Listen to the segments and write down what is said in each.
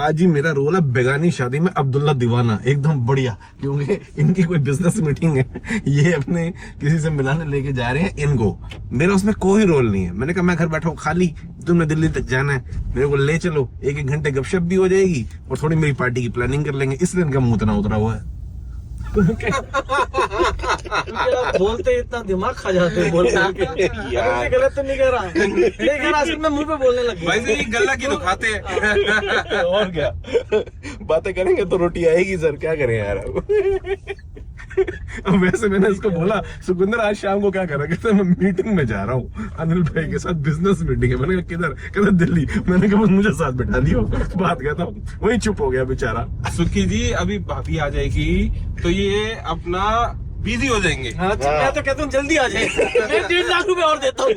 आज ही मेरा रोल है बेगानी शादी में अब्दुल्ला दीवाना, एकदम बढ़िया, क्योंकि इनकी कोई बिजनेस मीटिंग है, ये अपने किसी से मिलाने लेके जा रहे हैं इनको, मेरा उसमें कोई रोल नहीं है। मैंने कहा मैं घर बैठा हूँ खाली, तुमने दिल्ली तक जाना है, मेरे को ले चलो, एक एक घंटे गपशप भी हो जाएगी और थोड़ी मेरी पार्टी की प्लानिंग कर लेंगे, इसलिए इनका मुंह इतना उतरा हुआ है। बोलते इतना दिमाग खा जाते हैं बोल के। यार गलत तो नहीं कह रहा, लेकिन आसिफ मैं मुंह पे बोलने लग गया। भाई ये गल्ला की तो खाते हैं और क्या बातें करेंगे तो रोटी आएगी सर, क्या करें यार। अब वैसे मैंने इसको बोला सुखविंदर आज शाम को क्या कर रहा है, कहते मैं मीटिंग में जा रहा हूँ अनिल भाई के साथ, बिजनेस मीटिंग है। मैंने कहा किधर, कहते दिल्ली। मैंने कहा मुझे साथ बैठा दियो, बात कहता हूँ, वही चुप हो गया बेचारा। सुखी जी अभी भाभी आ जाएगी तो ये अपना बिजी हो जाएंगे। हाँ, मैं तो कहता हूँ जल्दी आ जाए, मैं 1.5 लाख रुपए और देता हूँ।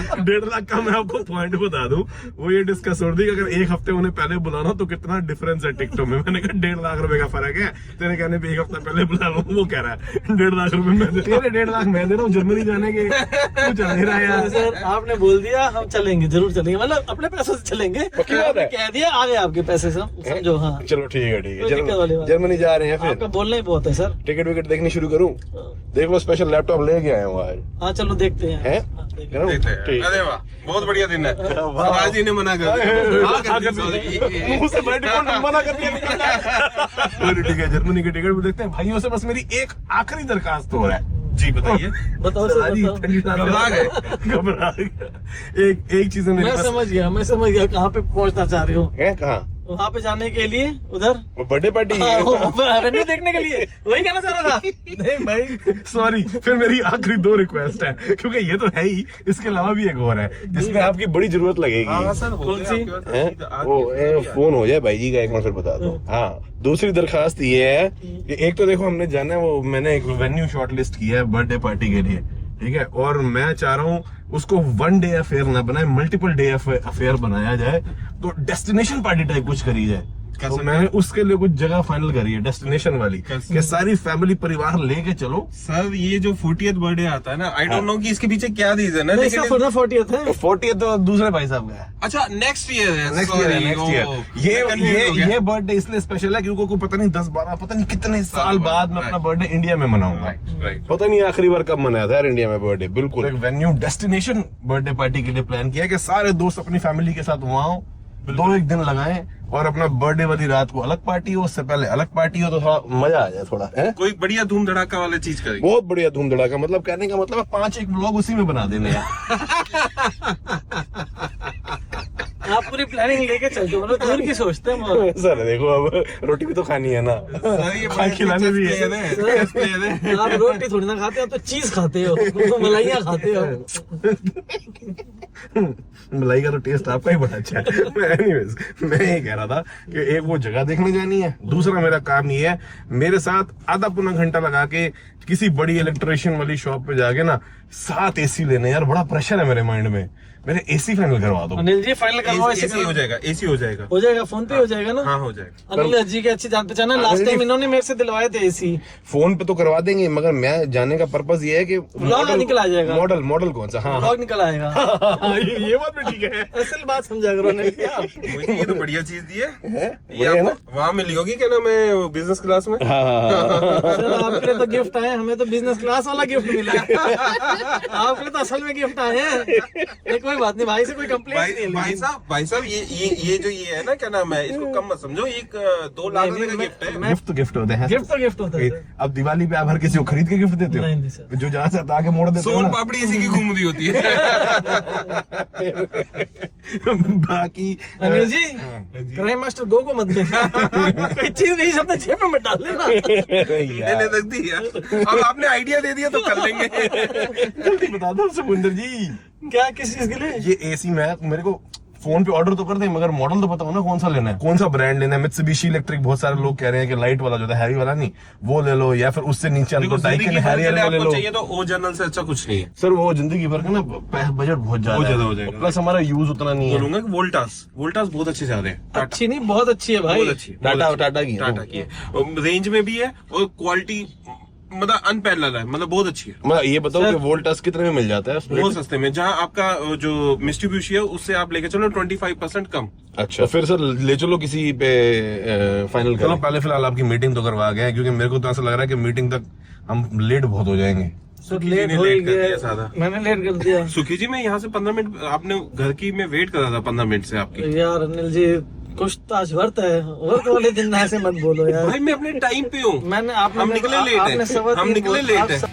1.5 लाख का मैं आपको पॉइंट बता दूं, वो ये डिस्कस हो रही है अगर एक हफ्ते उन्हें पहले बुलाना तो कितना डिफरेंस है टिकटों में। मैंने कहा 1.5 लाख रुपए का फर्क है, तेरे कहने पे एक हफ्ता पहले बुला लो, वो कह रहा है 1.5 लाख रुपए मैं तेरे 1.5 लाख मैं दे रहा हूँ जर्मनी जाने के, तू चल नहीं रहा यार। सर आपने बोल दिया हम चलेंगे, जरूर चलेंगे, मतलब अपने पैसों से चलेंगे। पक्की बात है? कह दिया आ गए आपके पैसे सब समझो। हाँ चलो ठीक है ठीक कोई दिक्कत वाली है, बात जर्मनी जा रहे हैं फिर। आपका बोलना ही बहुत है सर। टिकट विकेट देखनी शुरू करूँ? देख लो स्पेशल लैपटॉप लेके आया हूँ आज। हाँ चलो देखते हैं। हैं? हाँ, देखते हैं। देखते हैं। ठीक। अरे वाह बहुत बढ़िया दिन है। आज ही ने मना कर दिया। ठीक है जर्मनी के टिकट भी देखते हैं। भाइयों से बस मेरी एक आखिरी दरखास्त हो रहा है। जी बताइए। बताओ सर बताओ। घबरा गए। एक चीज है मेरे मैं पास। समझ गया कहाँ पे पहुँचना चाह रहे हो। है कहाँ? वहाँ पे जाने के लिए उधर बर्थडे पार्टी रेन्यू देखने के लिए, वही कहना चाह रहा था। नहीं भाई सॉरी, फिर मेरी आखिरी 2 रिक्वेस्ट है, क्योंकि ये तो है ही, इसके अलावा भी एक और है जिसमें आपकी बड़ी जरूरत लगेगी। हाँ सर कौन सी? वो फोन हो जाए भाई जी का, एक बार फिर बता दो। हाँ दूसरी दरखास्त ये है कि एक तो देखो हमने जाना है, वो मैंने एक वेन्यू शॉर्ट लिस्ट किया है बर्थडे पार्टी के लिए, ठीक है, और मैं चाह रहा हूँ उसको 1 डे अफेयर ना बनाए, मल्टीपल डे अफेयर बनाया जाए, तो डेस्टिनेशन पार्टी टाइप कुछ करी जाए। तो मैंने उसके लिए कुछ जगह फाइनल करी है डेस्टिनेशन वाली, कि सारी फैमिली परिवार लेके चलो। सर ये जो 40th बर्थडे आता है ना, आई डोंट नो कि इसके पीछे क्या रीजन है, इसका लेकिन 40th है। 40 तो दूसरे भाई साहब का है। अच्छा नेक्स्ट ईयर है। नेक्स्ट ईयर ये बर्थडे इसलिए स्पेशल है क्योंकि पता नहीं 10-12 पता नहीं कितने साल बाद मैं अपना बर्थडे इंडिया में मनाऊंगा। पता नहीं आखिरी बार कब मनाया था यार इंडिया में बर्थडे। बिल्कुल एक वेन्यू डेस्टिनेशन बर्थडे पार्टी के लिए प्लान किया कि सारे दोस्त अपनी फैमिली के साथ वहाँ आओ, 2-1 दिन लगाएं और अपना बर्थडे वाली रात को अलग पार्टी हो, उससे पहले अलग पार्टी हो, तो थोड़ा मजा आ जाए थोड़ा है? कोई बढ़िया धूम धड़ाका वाली चीज करेंगे। बहुत बढ़िया धूम धड़ाका, मतलब कहने का मतलब 5-1 ब्लॉग उसी में बना देने हैं। आप पूरी प्लानिंग लेके चलते हो, मतलब दूर की सोचते हैं। सर देखो अब रोटी भी तो खानी है ना, खिलाने भी है। आप रोटी थोड़ी ना खाते हो, तो चीज खाते हो, मलाइयाँ खाते हो। मलाई का तो टेस्ट आपका ही बड़ा अच्छा है। एनीवेज मैं ये कह रहा था कि एक वो जगह देखने जानी है, दूसरा मेरा काम ये है मेरे साथ आधा पौना घंटा लगा के किसी बड़ी इलेक्ट्रिशियन वाली शॉप पे जाके ना 7 एसी लेने। यार बड़ा प्रेशर है मेरे माइंड में, मेरे एसी फाइनल करवा दो। अनिल जी फाइनल करवाओ। एसी हो जाएगा, एसी हो जाएगा, हो जाएगा, फोन पे हो जाएगा ना? हाँ हो जाएगा। अनिल जी के अच्छी जान पहचान है, लास्ट टाइम इन्होंने मेरे से दिलवाए थे एसी। फोन पे तो करवा देंगे, मगर मैं जाने का पर्पस ये है कि निकल आ जाएगा। मॉडल कौन सा? हाँ ब्लॉग निकल आएगा। ये बात भी ठीक है, असल बात समझा करो ने क्या। मुझे ये तो बढ़िया चीज दी है। बढ़िया ना? वहाँ मिली होगी क्या नाम है बिजनेस क्लास में? सर आपके लिए तो गिफ्ट आए, हमें तो बिजनेस क्लास वाला गिफ्ट मिला है। आपके लिए तो असल में गिफ्ट आए हैं। कोई बात नहीं, भाई से कोई कंप्लेंट नहीं है। भाई साहब ये जो ये है ना, क्या नाम है, इसको कम मत समझो, 2 लाख रुपए का गिफ्ट है। गिफ्ट तो गिफ्ट होते हैं, गिफ्ट तो गिफ्ट होता है। अब दिवाली पे आप हर किसी को खरीद के गिफ्ट देते नहीं हो? सर। जो जहाँ से हटा के मोड़ देते हो सोन ना। पापड़ी इसी की घूम रही होती है। बाकी अनिल जी क्राइम मास्टर 2 को मत देना, कोई चीज नहीं अपने जेब में मत डाल देना। देने तक दी यार, अब आपने आइडिया दे दिया तो कर लेंगे। जल्दी बता दो सुखविंदर जी। क्या किस चीज के लिए? ये एसी मैं मेरे को फोन पे ऑर्डर तो कर दे, मगर मॉडल तो बताओ ना कौन सा लेना है, कौन सा ब्रांड लेना है। मित्सुबिशी इलेक्ट्रिक बहुत सारे लोग कह रहे हैं कि लाइट वाला जो है हैवी वाला नहीं, वो ले लो, या फिर उससे नीचे हमको डाइकिन हैरियर वाले लो। चाहिए तो ओ जनरल से अच्छा कुछ नहीं है सर। वो जिंदगी भर का ना बजट बहुत ज्यादा हो जाएगा, प्लस हमारा यूज उतना नहीं है। बोलूंगा कि वोल्टास बहुत अच्छे जा रहे हैं। अच्छी नहीं, बहुत अच्छी है भाई। बहुत अच्छी, टाटा की टाटा की है, रेंज में भी है और क्वालिटी मतलब अनपैरेलल है, मतलब बहुत अच्छी है। मतलब ये बताओ कि वोल्टास कितने में मिल जाता है split? बहुत सस्ते में, जहाँ आपका जो मिस्ट्रीब्यूशी है उससे आप लेके चलो 25% कम। अच्छा, तो फिर सर ले चलो किसी पे फाइनल करो। पहले फिलहाल आपकी मीटिंग तो करवा गए हैं, क्योंकि मेरे को तो ऐसा लग रहा है कि मीटिंग तक हम लेट बहुत हो जाएंगे। सर जी लेट ने हो ही लेट कर दिया गया, सादा। मैंने लेट कर दिया। सुखी जी, मैं यहाँ से 15 मिनट, आपने घर की मैं वेट कर रहा था 15 मिनट से आपकी। यार अनिल जी, कुछ तो आज वर्त है, वर्त वाले दिन ऐसे मत बोलो यार। भाई मैं अपने टाइम पे हूँ। मैंने आपने हम निकले लेट आपने है, सवा हम तीन निकले बोल- लेट आप है। स-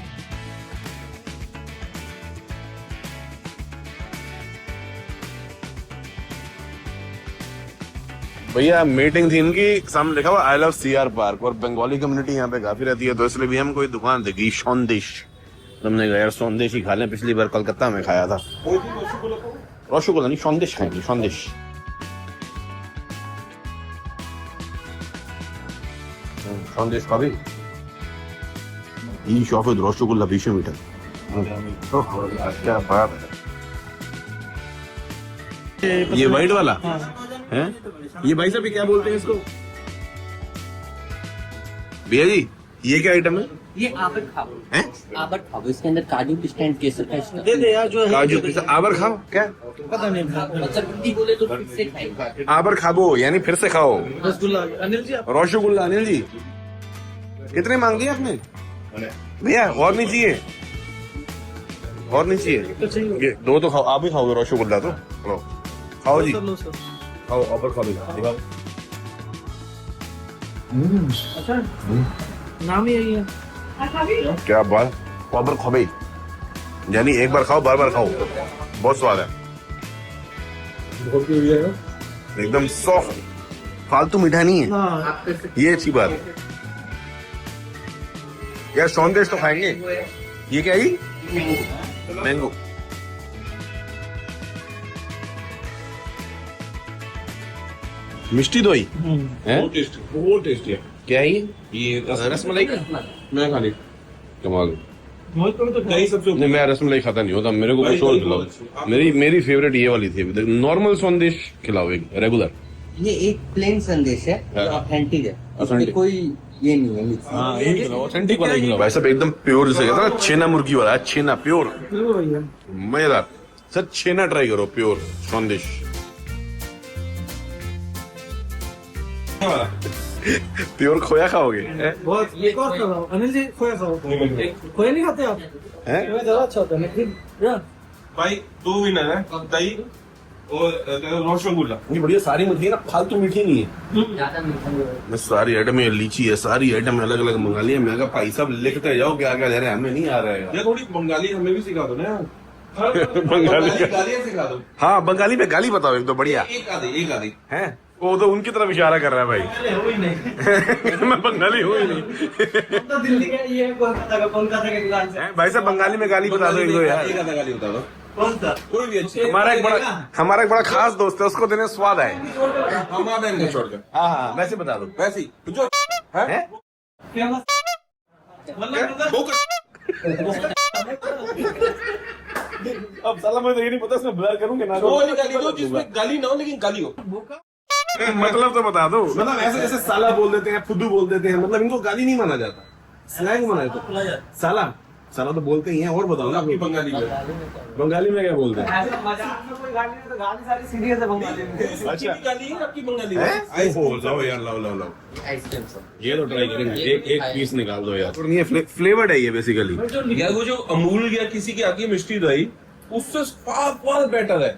भैया मीटिंग थी इनकी, सामने लिखा हुआ आई लव CR पार्क, और बंगाली कम्युनिटी यहाँ पे काफी रहती है, तो इसलिए भी हम कोई दुकान देखी सौंदेश। तुमने कहा यार सौंदेश ही खा लें, पिछली बार कलकत्ता में खाया था। रसगुल्ला नहीं, सौंदेश खाएंगे, सौंदेश। सौंदेश खाबी ई शॉप है रसगुल्ला 20 मीटर। क्या बात है। ये वाइट वाला है? ये भाई साहब ये क्या बोलते हैं इसको? भैया जी ये क्या आइटम है? ये आबर खाओ, हैं? आबर खाओ। इसके अंदर काजू पिस्ता केसर का स्टफ दे दे यार जो है। काजू पिस्ता आबर खाओ क्या? पता नहीं था। मतलब हिंदी बोले तो फिर से खाएंगे। आबर खाबो यानी फिर से खाओ। रसगुल्ला अनिल जी आप रसगुल्ला अनिल जी कितने मांग दिए आपने? भैया और नहीं चाहिए? और नहीं चाहिए? तो चाहिए। ये दो तो खाओ, आप भी खाओगे रसगुल्ला तो लो। खाओ जी, सर लो सर। खाओ आबर खाओ, दिखाओ। अच्छा नाम ही यही है। क्या बात, आबर खाओ भाई, यानी एक बार खाओ बार बार खाओ, बहुत स्वाद है, एकदम सॉफ्ट, फालतू मीठा नहीं है, हाँ ये अच्छी बात है। यार सौंदेश तो खाएंगे। ये क्या है? मैंगो। मिष्टी दोई है, बहुत टेस्टी है। क्या है ये रसमलाई? मैं खा ली। कमाल। बहुत कम तो दही सबसे नहीं मैं रसमलाई खाता नहीं होता, मेरे को कुछ और खिलाओ। मेरी फेवरेट ये वाली थी। नॉर्मल संदेश खिलाओ एक रेगुलर। ये एक प्लेन संदेश है, हाँ। ऑथेंटिक है, इसमें Authentic। कोई ये नहीं है mix। हाँ यही खिलाओ, ऑथेंटिक वाला ही खिलाओ भाई साहब, एकदम प्योर, जैसे कहता है ना छेना मुर्गी वाला है, छेना प्योर, बिल्कुल भैया। मजेदार। सर छेना ट्राई करो, प्योर संदेश। प्योर खोया खाओगे हैं? बहुत एक और खाओ अनिल जी, खोया खाओ। खोया नहीं खाते आप? हैं? खोया ज्यादा अच्छा होता है लेकिन यार भाई 2 विनर है, दही और रसगुल्ला। ये बढ़िया, सारी मीठी है ना, फालतू मीठी नहीं है। ज्यादा मीठा नहीं है। मैं सारी आइटम है, लीची है, सारी आइटम अलग अलग मंगा ली है। मैं कहा भाई साहब लिखते जाओ क्या क्या दे रहे हैं, हमें नहीं आ रहा है। ये थोड़ी बंगाली हमें भी सिखा दो ना। बंगाली का- गालियाँ सिखा दो। हाँ बंगाली में गाली बताओ एक तो बढ़िया एक आधी है। वो तो उनकी तरफ इशारा कर रहा है भाई। हो ही नहीं। मैं बंगाली हूँ ही नहीं। तो दिल्ली का ये कोलकाता का दुकान से हैं? भाई साहब बंगाली में गाली बता दो एक दो यार। एक आधा गाली बता दो, कौन सा? कोई भी अच्छी। हमारा एक बड़ा खास दोस्त है, उसको देने स्वाद है। हमारा बहन को छोड़कर हाँ हाँ वैसे बता दो। वैसे ही जो है फेमस वो अब साला मुझे तो ये नहीं पता, इसमें ब्लर करूंगे ना वो वाली गाली दो जिसमें गाली ना हो लेकिन गाली हो। मतलब तो बता दो। मतलब ऐसे जैसे साला बोल देते हैं, फुद्दू बोल देते हैं, मतलब इनको गाली नहीं माना जाता, स्लैंग माना जाता। साला साला तो बोलते ही हैं। और बताओ ना आपकी बंगाली में बंगाली में क्या बोलते हैं? ऐसे मजाक में कोई गाली नहीं, तो गाली सारी सीरियस है बंगाली में। अच्छा गाली है आपकी बंगाली में। आइस बोल जाओ यार, लाओ लाओ लाओ, आइसक्रीम सब। ये तो ट्राई करेंगे। एक पीस निकाल दो यार। ये फ्लेवर्ड है ये बेसिकली। यार वो जो अमूल या किसी की आगे मिष्टी दही उससे फार बेटर है।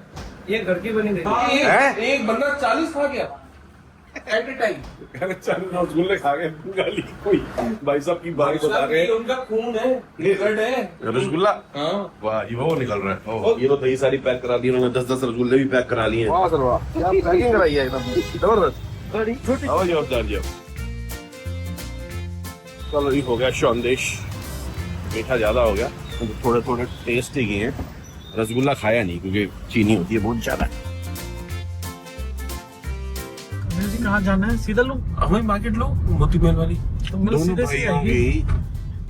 ये घर की बनी गई। एक बंदा 40 खा गया एट ए टाइम। रसगुल्ले खा गए, बंगाली कोई भाई साहब की बात बता रहे हैं। उनका खून है, ब्लड है। रसगुल्ला, हाँ वाह ये वो निकल रहा है। ओह, ये तो दही सारी पैक करा दी उन्होंने, 10-10 रसगुल्ले भी पैक करा लिए। वाह सर वाह, क्या पैकिंग कराई है एकदम जबरदस्त। बड़ी छोटी आओ जी अवतार जी। चलो ये हो गया संदेश, मीठा ज्यादा हो गया, थोड़े थोड़े टेस्ट ही किए हैं। रसगुल्ला खाया नहीं क्योंकि चीनी होती है बहुत ज्यादा। अनिल जी कहाँ जाना है? सीधा लो। हमें मार्केट लो, मोती महल वाली। तो मेरे सीधे से आइए।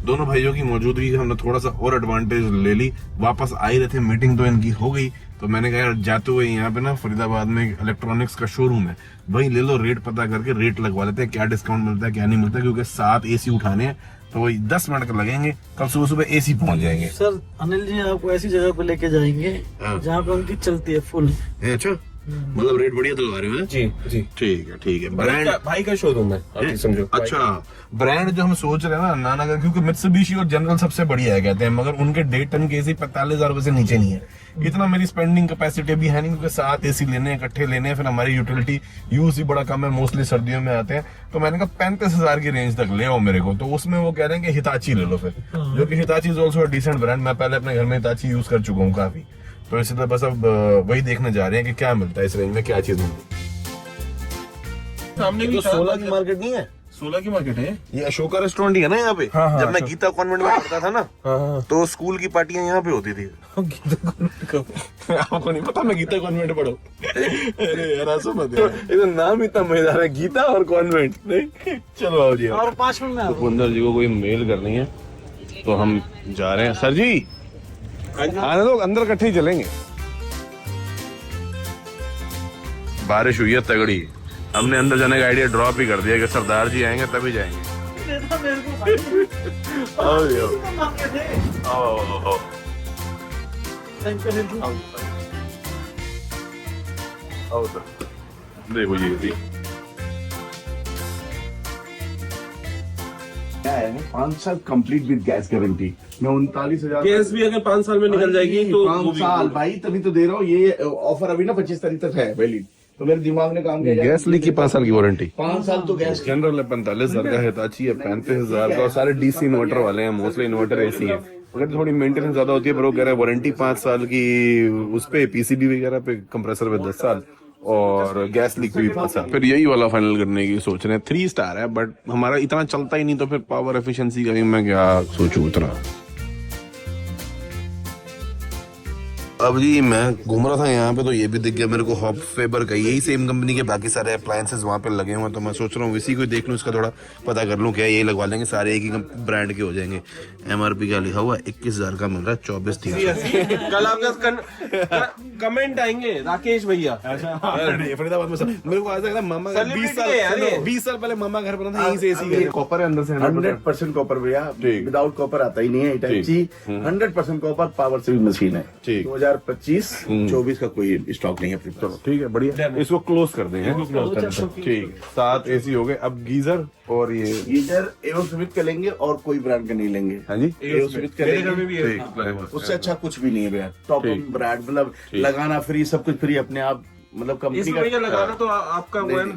दोनों भाइयों की मौजूदगी से हमने थोड़ा सा और एडवांटेज ले ली। वापस आ ही रहे थे, मीटिंग तो इनकी हो गई, तो मैंने कहा यार जाते हुए यहाँ पे ना फरीदाबाद में इलेक्ट्रॉनिक्स का शोरूम है, वही ले लो, रेट पता करके रेट लगवा लेते हैं, क्या डिस्काउंट मिलता है क्या नहीं मिलता है, क्योंकि 7 AC उठाने हैं तो वही 10 मिनट का लगेंगे, कल सुबह सुबह एसी पहुंच जाएंगे। सर अनिल जी आपको ऐसी जगह पे लेके जाएंगे हाँ। जहाँ पे उनकी चलती है फुल। अच्छा, मतलब रेट बढ़िया दिलवा रहे हो? जी जी। ठीक है। ब्रांड भाई का शोरूम है, आप समझो। अच्छा, ब्रांड जो हम सोच रहे हैं ना नाना का, क्योंकि मित्सुबिशी और जनरल सबसे बढ़िया है कहते हैं, मगर उनके 1.5 टन के एसी 45,000 रुपए से नीचे नहीं है। इतना मेरी स्पेंडिंग कैपेसिटी भी है नहीं, क्योंकि 7 एसी लेने हैं, इकट्ठे लेने हैं, फिर हमारी यूटिलिटी यूज भी बड़ा कम है, मोस्टली सर्दियों में आते हैं। तो मैंने कहा 35,000 की रेंज तक ले आओ मेरे को। तो उसमें वो कह रहे हैं कि हिताची ले लो फिर, जो कि Hitachi is also decent brand. मैं पहले अपने घर में हिताची यूज कर चुका हूँ काफी, तो इसलिए बस अब वही देखने जा रहे हैं कि क्या मिलता है इस रेंज में, क्या चीज मिलती है। सामने भी 16 की मार्केट नहीं है, 16 की मार्केट है ये अशोका रेस्टोरेंट ही है ना यहाँ पे। हाँ, जब मैं गीता कॉन्वेंट में पढ़ता था ना, तो स्कूल की पार्टियां यहाँ पे होती थी। आपको नहीं पता मैं गीता कॉन्वेंट में पढ़ा? अरे यार ऐसा मत यार, इसका नाम इतना मजेदार है, गीता और कॉन्वेंट। नहीं चलो आओ जी। और 5 मिनट में आओ। कुंदर जी को कोई मेल करनी है तो हम जा रहे हैं। सर जी आने दो, अंदर इकट्ठे ही चलेंगे। बारिश हुई है तगड़ी, हमने अंदर जाने का आइडिया ड्रॉप ही कर दिया कि सरदार जी आएंगे तभी जाएंगे। आओ जी, आओ। आओ सर, देखो ये क्या है, 5 साल कंप्लीट विद गैस गारंटी। मैं 39,000 गैस भी अगर 5 साल में निकल जाएगी तो 5 साल भाई, तभी तो दे रहा हूँ। ये ऑफर अभी ना 25 तारीख तक है वैलिड, तो मेरे दिमाग ने काम किया। गैस लीक की 5 साल की वारंटी, 5 साल तो गैस जनरल है। 45,000 का, हिताची है 35,000 का, और सारे डीसी इन्वर्टर वाले हैं, मोस्टली इन्वर्टर एसी है। अगर थोड़ी मेंटेनेंस ज्यादा होती है, पर वो कह रहे हैं वारंटी 5 साल की, उस पे पीसीबी वगैरह पे, कंप्रेसर पे 10 साल, और गैस लीक भी 5 साल। फिर यही वाला फाइनल करने की सोच रहे हैं। 3 स्टार है, बट हमारा इतना चलता ही नहीं, तो फिर पावर एफिशिएंसी का भी मैं क्या सोचूं उतना। अब जी मैं घूम रहा था यहाँ पे, तो ये भी दिख गया मेरे को, हॉप फेबर का, यही सेम कंपनी के बाकी सारे अप्लायंसेस वहाँ पे लगे हुए हैं। तो मैं सोच रहा हूँ इसी को देख लूँ, इसका थोड़ा पता कर लूँ क्या यही लगवा लेंगे, सारे एक ही ब्रांड के हो जाएंगे। MRP क्या लिखा हुआ है, 21,000 का मिल रहा है, 24,300। कल आपका कमेंट आएंगे राकेश भैया। फरीदाबाद में मेरे को आज लगा मामा का 20 साल पहले मामा घर बना था, यहीं से एसी कॉपर है अंदर से 100% कॉपर भैया, ठीक। विदाउट कॉपर आता ही नहीं है। Hitachi 100% copper power saving machine है। ठीक। 2025-24 का कोई स्टॉक नहीं है अपने पास। ठीक है, बढ़िया। इसको क्लोज कर देंगे। ठीक, 7 एसी हो गए। अब गीजर और ये गीजर एओस्मिथ का लेंगे और कोई ब्रांड का नहीं लेंगे। हाँ जी, एओस्मिथ का मेरे घर में लेंगे, भी है। उससे अच्छा कुछ भी नहीं है भैया। टॉप ठीक। ब्रांड, मतलब लगाना फ्री, सब कुछ फ्री अपने आप, मतलब कंपनी इसमें भैया का। लगाना तो आपका वो है ना।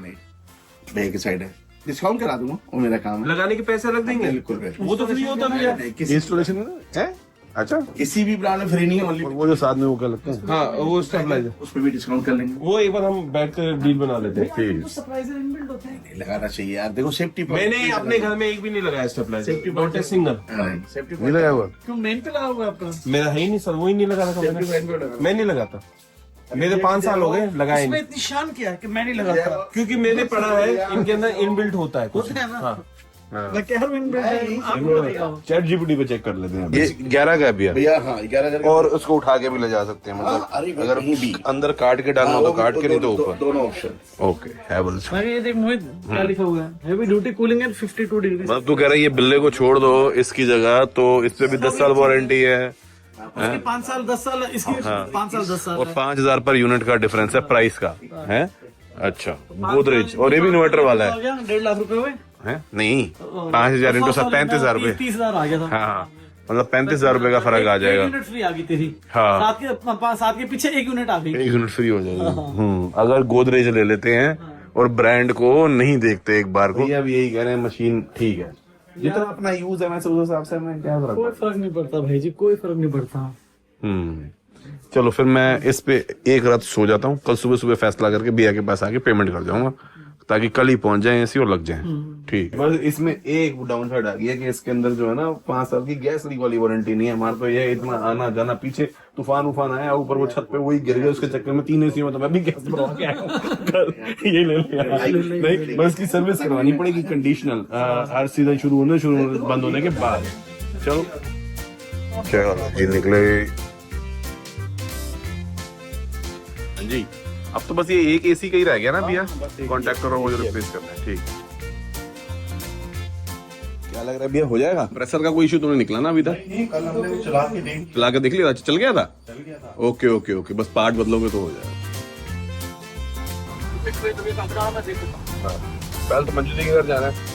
भैया की साइड है, डिस्काउंट करा दूंगा, वो मेरा काम है। लगाने के पैसे अलग देंगे, बिल्कुल भैया। वो तो फ्री होता भैया। किसी इंस्टॉलेशन है। अच्छा, किसी भी ब्रांड में फ्री नहीं है, ओनली वो जो साथ में वो क्या लगता है। हाँ वो स्टेबलाइजर, उस पर भी डिस्काउंट कर लेंगे। वो एक बार हम बैठ कर डील बना लेते हैं। ठीक, सरप्राइजर इनबिल्ट होते हैं। लगाना चाहिए यार, देखो सेफ्टी। मैंने अपने घर में एक भी नहीं लगाया stabiliser, not a single. Safety नहीं लगाया हुआ। क्यों मेन पे लगा हुआ है आपका? मेरा है ही नहीं सर, वो ही नहीं लगा था मैंने। मैं नहीं लगाता, मेरे 5 साल हो गए लगाए इसमें नहीं, इतनी शान क्या है कि मैं नहीं लगाता? क्योंकि मैंने पढ़ा है इनके अंदर इनबिल्ट होता है कुछ। होता है ना? हाँ। मैं कह रहा हूँ इनबिल्ट है, आपको बताओ। चैट जीपीटी पे चेक कर लेते हैं। ये 11 का है भैया, भैया। हाँ 11,000 और उसको उठा के भी ले जा सकते हैं, हाँ, अरे मतलब भाई, अगर कहीं भी। अंदर काट के डालना हो तो काट के, नहीं तो ऊपर। दोनों ऑप्शन। ओके, हैवल्स। मैं ये देख मोहित क्या लिखा हुआ है, heavy duty cooling at 52 degree. मतलब तू कह रहा है ये बिल्ले को छोड़ दो इसकी जगह, तो इस पे भी 10 साल वारंटी है, उसकी 5 साल 10 साल, इसकी 5 साल 10 साल और है। 5,000 पर यूनिट का डिफरेंस है प्राइस का है। अच्छा, गोदरेज, और ये भी इन्वर्टर वाला हो गया 1.5 लाख रुपए हुए है। नहीं, 5,000 इंटू 35,000 रुपए। 30,000 आ गया था। हाँ, मतलब 35,000 रुपए का फर्क आ जाएगा। यूनिट फ्री आ गई तेरी। हाँ। साथ के पीछे 1 यूनिट आ गई। 1 यूनिट फ्री हो जाएगी। अगर गोदरेज ले लेते हैं और ब्रांड को नहीं देखते एक बार को, अब यही कह रहे हैं मशीन ठीक है, जितना अपना यूज है वैसे उस हिसाब से हमें क्या फर्क कोई फर्क नहीं पड़ता भाई जी, कोई फर्क नहीं पड़ता। चलो फिर मैं इस पे एक रात सो जाता हूँ, कल सुबह सुबह फैसला करके भैया के पास आके पेमेंट कर जाऊंगा, ताकि कल ही पहुंच जाए एसी और लग जाए। ठीक, बस इसमें एक डाउन साइड आ गया कि इसके अंदर जो है ना 5 साल की गैस लीक वाली वारंटी नहीं है हमारे तो। ये इतना आना जाना, पीछे तूफान आया, ऊपर वो छत पे वही गिर गया, उसके चक्कर में 3 एसी में तो मैं भी गैस भरवा के आया हूं। ये ले लिया नहीं, बस इसकी सर्विस करवानी पड़ेगी कंडीशनल, हर सीजन शुरू बंद होने के बाद। चलो क्या जी निकले जी। अब तो बस ये एक एसी का ही रह गया ना भैया, कॉन्ट्रैक्टर और वो जो रिप्लेस करना है। ठीक, क्या लग रहा है भैया हो जाएगा? प्रेशर का कोई इशू तो नहीं निकला ना अभी तक? नहीं, कल हमने वो चला के देख लिया? चल गया था? चल गया था। ओके ओके ओके, बस पार्ट बदलोगे तो हो जाएगा। पहले तो मंजूरी के घर जाना है।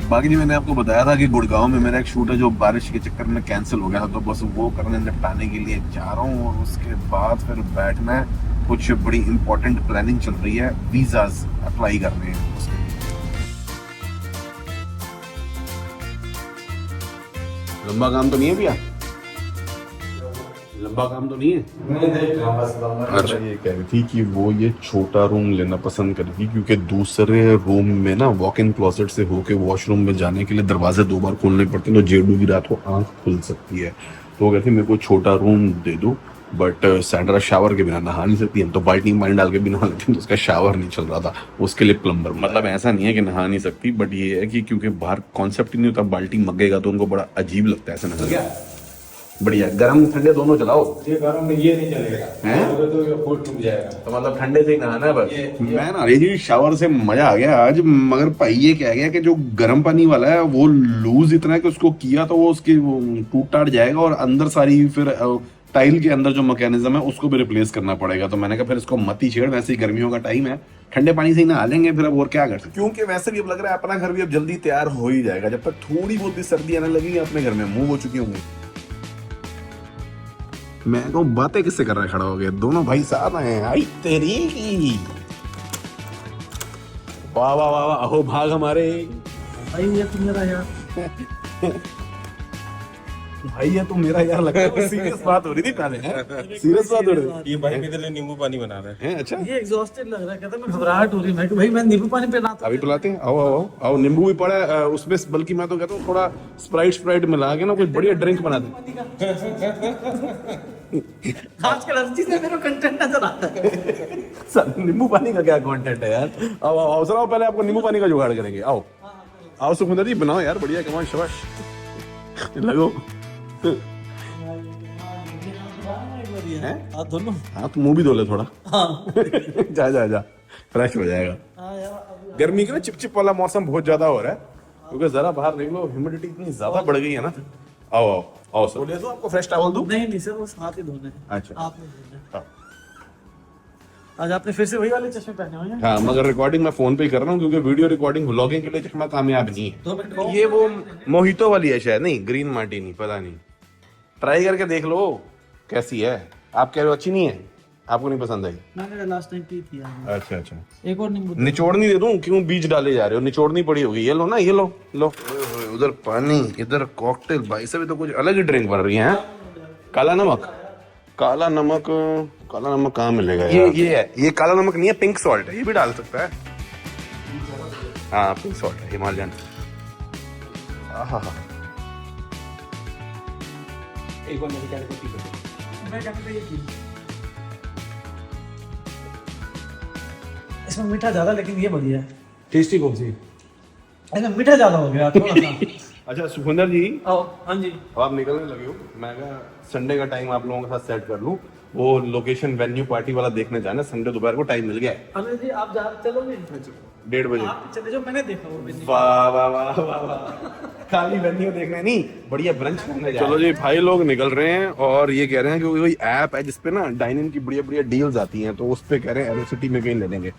बाकी जी मैंने आपको बताया था कि गुड़गांव में मेरा एक शूट है जो बारिश के चक्कर में कैंसिल हो गया था, तो बस वो करने निपटाने के लिए जा रहा हूँ और उसके बाद फिर बैठना है। कुछ बड़ी इंपॉर्टेंट प्लानिंग चल रही है, वीजाज अप्लाई करने हैं उसके लिए। लंबा काम तो नहीं है भैया? लंबा काम तो नहीं है? अच्छा, ये कह रही थी कि वो ये छोटा रूम लेना पसंद करेगी क्योंकि दूसरे रूम में ना वॉक इन क्लोसेट से होके वॉशरूम में जाने के लिए दरवाजे 2 बार खोलने पड़ते हैं, तो जेडू की रात को आंख खुल सकती है। तो वो कहती मेरे को छोटा रूम दे दो, बट सैंड्रा शावर के बिना नहा नहीं सकती। हम तो बाल्टी में पानी डाल के भी नहा लेते हैं, तो उसका शावर नहीं चल रहा था, उसके लिए प्लम्बर। मतलब ऐसा नहीं है कि नहा नहीं सकती, बट ये है कि क्योंकि बाहर कॉन्सेप्ट ही नहीं होता, बाल्टी मगेगा तो उनको बड़ा अजीब लगता है ऐसा नहा। बढ़िया, गर्म ठंडे दोनों चलाओ। ये गर्म में ये नहीं चलेगा, तो ये फूट टूट जाएगा। तो मतलब ठंडे से ही नहाना है बस। मैं ना जी शावर से मजा आ गया आज, मगर भाई ये कह गया कि जो गर्म पानी वाला है वो लूज इतना है कि उसको किया तो वो उसकी टूट टाट जाएगा और अंदर सारी फिर टाइल के अंदर जो मैकेनिज्म है उसको भी रिप्लेस करना पड़ेगा। तो मैंने कहा फिर इसको मत ही छेड़, वैसे ही गर्मियों का टाइम है, ठंडे पानी से ही नहा लेंगे फिर। अब और क्या कर सकते, क्योंकि वैसे भी अब लग रहा है अपना घर भी अब जल्दी तैयार हो ही जाएगा। जब तक थोड़ी बहुत भी सर्दी आने लगेगी अपने घर में मूव हो चुकी होंगी। मैं कहूँ बातें किससे कर रहा है खड़ा हो गया, दोनों भाई साहब हैं। आई तेरी की वाह वाह वाह वाह, अहो भाग हमारे भाई ये तुम मेरा यार भाई है तो मेरा यार लगता है सीरियस बात हो रही थी पहले, सीरियस बात हो रही थी। ये भाई मेरे लिए नींबू पानी बना रहे हैं। अच्छा ये एग्जॉस्टेड लग रहा है, कहता मैं घबराहट हो रही है। भाई मैं नींबू पानी पिला था अभी पिलाते हैं, आओ आओ आओ। नींबू भी पड़ा है उसमें, बल्कि मैं तो कहता हूँ थोड़ा स्प्राइट मिला के ना कोई बढ़िया ड्रिंक बना दे। आजकल हर चीज में मेरा कंटेंट नजर आता है। नींबू पानी का क्या कंटेंट है यार? आओ आओ आओ, सर पहले आपको नींबू पानी का जुगाड़ करेंगे। आओ आओ सुखविंदर जी बनाओ यार, बढ़िया कमाल, शाबाश लगो। हैं? हाथ धो लो। हाँ तो मुंह भी धो ले थोड़ा। हाँ जा जा जा, फ्रेश हो जाएगा। हाँ यार, गर्मी का ना चिपचिप वाला मौसम बहुत ज्यादा हो रहा है, क्योंकि जरा बाहर देख लो, ह्यूमिडिटी इतनी ज्यादा बढ़ गई है ना। आओ आओ आओ सर, बोलिए तो आपको फ्रेश टॉवल दूं? नहीं नहीं सर, बस हाथ ही धोने हैं। अच्छा। आपने धोने हैं। हाँ। आज आपने फिर से वही वाले चश्मे पहने हुए हैं। हाँ, मगर रिकॉर्डिंग मैं फोन पे ही कर रहा हूँ क्योंकि वीडियो रिकॉर्डिंग व्लॉगिंग के लिए चश्मा कामयाब नहीं है। 2 मिनट ये वो मोहितो वाली है शायद, नहीं ग्रीन मार्टिनी, पता नहीं, ट्राई करके देख लो कैसी है। आप कह रहे हो अच्छी नहीं है, आपको नहीं पसंद आई? मैंने लास्ट टाइम पी थी यार। अच्छा अच्छा, एक और नींबू निचोड़नी दे दूं? क्यों बीज डाले जा रहे हो, निचोड़नी पड़ी होगी। ये लो ना, ये लो लो। उधर पानी, इधर कॉकटेल, भाई साहब तो कुछ अलग ही ड्रिंक बन रही है। काला नमक, काला नमक, काला नमक कहाँ मिलेगा यार? ये है, ये काला नमक नहीं है, पिंक सॉल्ट है, ये भी डाल सकता है। हाँ पिंक सॉल्ट है, हिमालयन। एक बार मेरे कहने को पी लो। मैं कहता था ये पी। इसमें मीठा ज्यादा, लेकिन ये बढ़िया है। टेस्टी कौन सी? इसमें मीठा ज्यादा हो गया थोड़ा सा। अच्छा सुखविंदर जी, आओ। हाँ जी। अब आप निकलने लगे हो, मैं कहा संडे का टाइम आप लोगों के साथ सेट कर लूं। वो लोकेशन वेन्यू पार्टी वाला देखने जाना, संडे दोपहर को टाइम मिल गया है। अनिल जी आप जा चलोगे? 1:30 बजे। आप चले जाओ, मैंने देखा वो venue। वाह वाह वाह वाह वाह, खाली वेन्यू देखने नहीं, बढ़िया ब्रंच करने जा। चलो जी, भाई लोग निकल रहे हैं और ये कह रहे हैं कि कोई ऐप है जिसपे ना डाइनिंग की बढ़िया बढ़िया डील्स आती हैं, तो उस पे कह रहे हैं एरोसिटी में कहीं ले लेंगे।